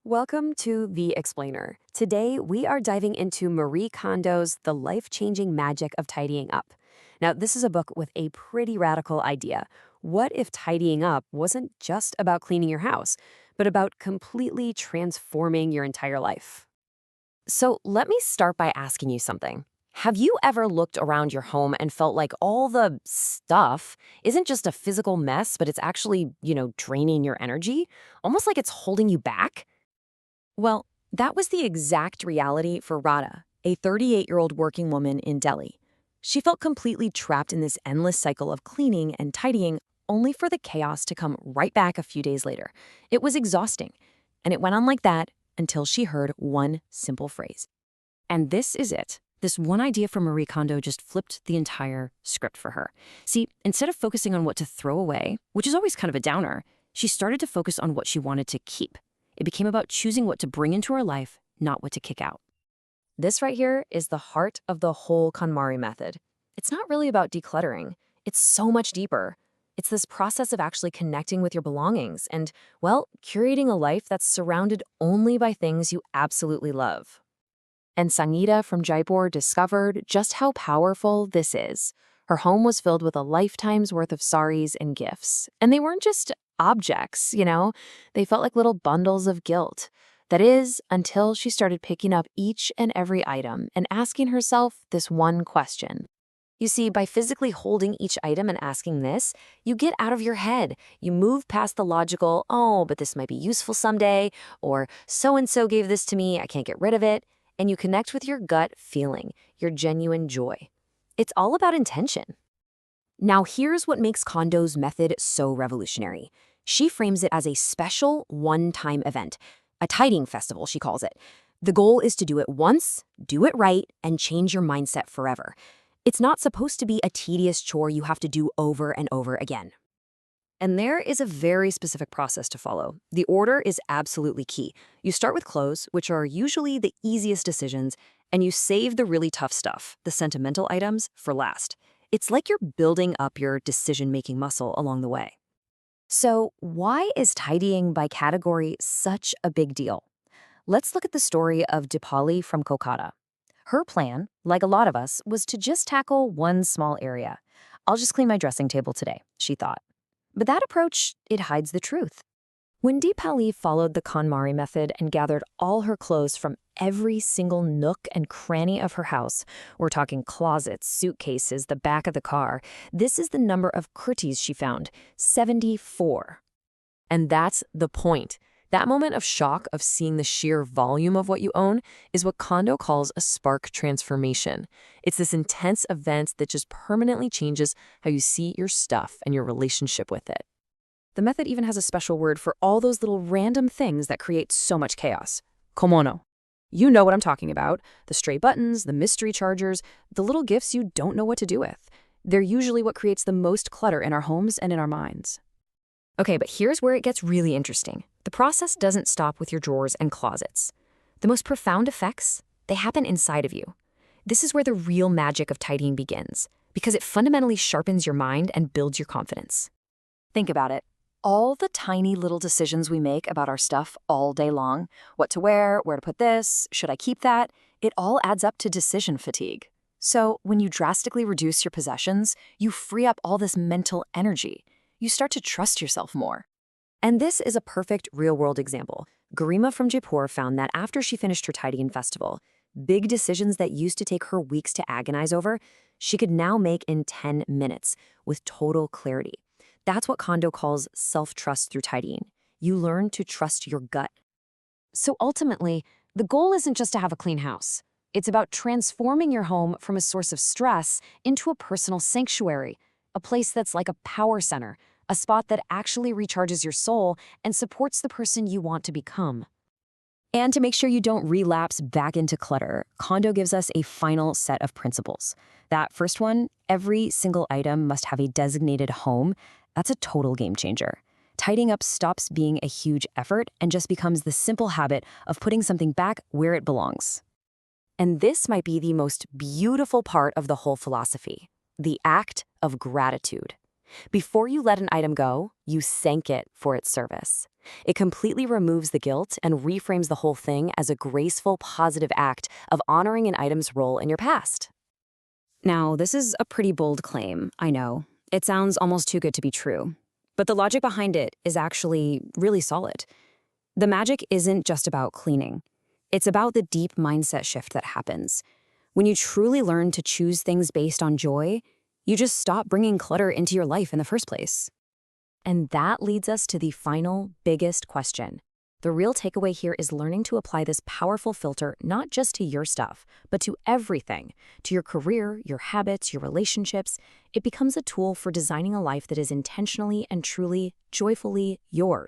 Welcome to The Explainer. Today, we are diving into Marie Kondo's The Life-Changing Magic of Tidying Up. Now, this is a book with a pretty radical idea. What if tidying up wasn't just about cleaning your house, but about completely transforming your entire life? So, let me start by asking you something. Have you ever looked around your home and felt like all the stuff isn't just a physical mess, but it's actually, draining your energy? Almost like it's holding you back? Well, that was the exact reality for Radha, a 38-year-old working woman in Delhi. She felt completely trapped in this endless cycle of cleaning and tidying, only for the chaos to come right back a few days later. It was exhausting, and it went on like that until she heard one simple phrase. And this is it. This one idea from Marie Kondo just flipped the entire script for her. See, instead of focusing on what to throw away, which is always kind of a downer, she started to focus on what she wanted to keep. It became about choosing what to bring into her life, not what to kick out. This right here is the heart of the whole KonMari method. It's not really about decluttering. It's so much deeper. It's this process of actually connecting with your belongings and, well, curating a life that's surrounded only by things you absolutely love. And Sangeeta from Jaipur discovered just how powerful this is. Her home was filled with a lifetime's worth of saris and gifts. And they weren't just objects, they felt like little bundles of guilt. That is, until she started picking up each and every item and asking herself this one question. You see, by physically holding each item and asking this, you get out of your head. You move past the logical, oh, but this might be useful someday, or so-and-so gave this to me, I can't get rid of it, and you connect with your gut feeling, your genuine joy. It's all about intention. Now, here's what makes Kondo's method so revolutionary. She frames it as a special one-time event, a tidying festival, she calls it. The goal is to do it once, do it right, and change your mindset forever. It's not supposed to be a tedious chore you have to do over and over again. And there is a very specific process to follow. The order is absolutely key. You start with clothes, which are usually the easiest decisions, and you save the really tough stuff, the sentimental items, for last. It's like you're building up your decision-making muscle along the way. So why is tidying by category such a big deal? Let's look at the story of Dipali from Kolkata. Her plan, like a lot of us, was to just tackle one small area. I'll just clean my dressing table today, she thought. But that approach, it hides the truth. When Dipali followed the KonMari method and gathered all her clothes from every single nook and cranny of her house, we're talking closets, suitcases, the back of the car, this is the number of kurtis she found, 74. And that's the point. That moment of shock of seeing the sheer volume of what you own is what Kondo calls a spark transformation. It's this intense event that just permanently changes how you see your stuff and your relationship with it. The method even has a special word for all those little random things that create so much chaos. Komono. You know what I'm talking about. The stray buttons, the mystery chargers, the little gifts you don't know what to do with. They're usually what creates the most clutter in our homes and in our minds. Okay, but here's where it gets really interesting. The process doesn't stop with your drawers and closets. The most profound effects, they happen inside of you. This is where the real magic of tidying begins, because it fundamentally sharpens your mind and builds your confidence. Think about it. All the tiny little decisions we make about our stuff all day long, what to wear, where to put this, should I keep that, it all adds up to decision fatigue. So when you drastically reduce your possessions, you free up all this mental energy. You start to trust yourself more. And this is a perfect real-world example. Garima from Jaipur found that after she finished her tidying festival, big decisions that used to take her weeks to agonize over, she could now make in 10 minutes with total clarity. That's what Kondo calls self-trust through tidying. You learn to trust your gut. So ultimately, the goal isn't just to have a clean house. It's about transforming your home from a source of stress into a personal sanctuary, a place that's like a power center, a spot that actually recharges your soul and supports the person you want to become. And to make sure you don't relapse back into clutter, Kondo gives us a final set of principles. That first one, every single item must have a designated home. That's a total game changer. Tidying up stops being a huge effort and just becomes the simple habit of putting something back where it belongs. And this might be the most beautiful part of the whole philosophy, the act of gratitude. Before you let an item go, you thank it for its service. It completely removes the guilt and reframes the whole thing as a graceful, positive act of honoring an item's role in your past. Now, this is a pretty bold claim, I know. It sounds almost too good to be true. But the logic behind it is actually really solid. The magic isn't just about cleaning. It's about the deep mindset shift that happens. When you truly learn to choose things based on joy, you just stop bringing clutter into your life in the first place. And that leads us to the final, biggest question. The real takeaway here is learning to apply this powerful filter not just to your stuff, but to everything, to your career, your habits, your relationships. It becomes a tool for designing a life that is intentionally and truly, joyfully yours.